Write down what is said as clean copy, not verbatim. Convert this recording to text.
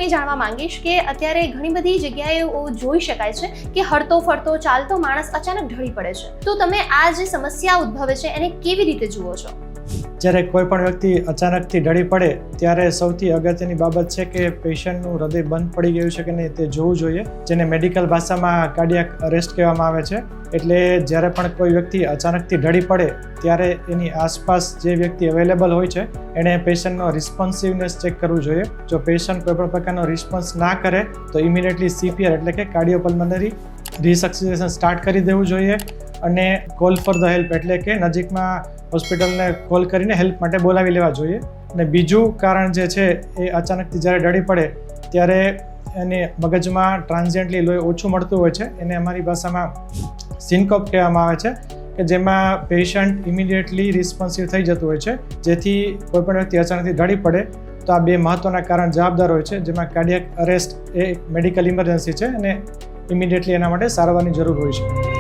હું એ જાણવા માંગીશ કે અત્યારે ઘણી બધી જગ્યાએ જોઈ શકાય છે કે હરતો ફરતો ચાલતો માણસ અચાનક ઢળી પડે છે, તો તમે આ જે સમસ્યા ઉદ્ભવે છે એને કેવી રીતે જુઓ છો? જ્યારે કોઈ પણ વ્યક્તિ અચાનકથી ઢળી પડે ત્યારે સૌથી અગત્યની બાબત છે કે પેશન્ટનું હૃદય બંધ પડી ગયું છે કે નહીં તે જોવું જોઈએ, જેને મેડિકલ ભાષામાં કાર્ડિયાક અરેસ્ટ કહેવામાં આવે છે. એટલે જ્યારે પણ કોઈ વ્યક્તિ અચાનકથી ઢળી પડે ત્યારે એની આસપાસ જે વ્યક્તિ અવેલેબલ હોય છે એણે પેશન્ટનો રિસ્પોન્સિવનેસ ચેક કરવું જોઈએ. જો પેશન્ટ કોઈ પણ પ્રકારનો રિસ્પોન્સ ના કરે તો ઇમિડિયેટલી CPR એટલે કે કાર્ડિયોપલ્મનરી રિસક્સિનેશન સ્ટાર્ટ કરી દેવું જોઈએ અને કોલ ફોર ધ હેલ્પ એટલે કે નજીકમાં હોસ્પિટલને કોલ કરીને હેલ્પ માટે બોલાવી લેવા જોઈએ. અને બીજું કારણ જે છે એ અચાનકથી જ્યારે ઢળી પડે ત્યારે એને મગજમાં ટ્રાન્ઝિયન્ટલી લોહી ઓછું મળતું હોય છે, એને અમારી ભાષામાં સિન્કોપ કહેવામાં આવે છે, કે જેમાં પેશન્ટ ઇમિડિયેટલી રિસ્પોન્સિવ થઈ જતું હોય છે. જેથી કોઈપણ વ્યક્તિ અચાનકથી ઢળી પડે તો આ બે મહત્ત્વના કારણ જવાબદાર હોય છે, જેમાં કાર્ડિયાક અરેસ્ટ એ એક મેડિકલ ઇમરજન્સી છે અને ઇમિડિયેટલી એના માટે સારવારની જરૂર હોય છે.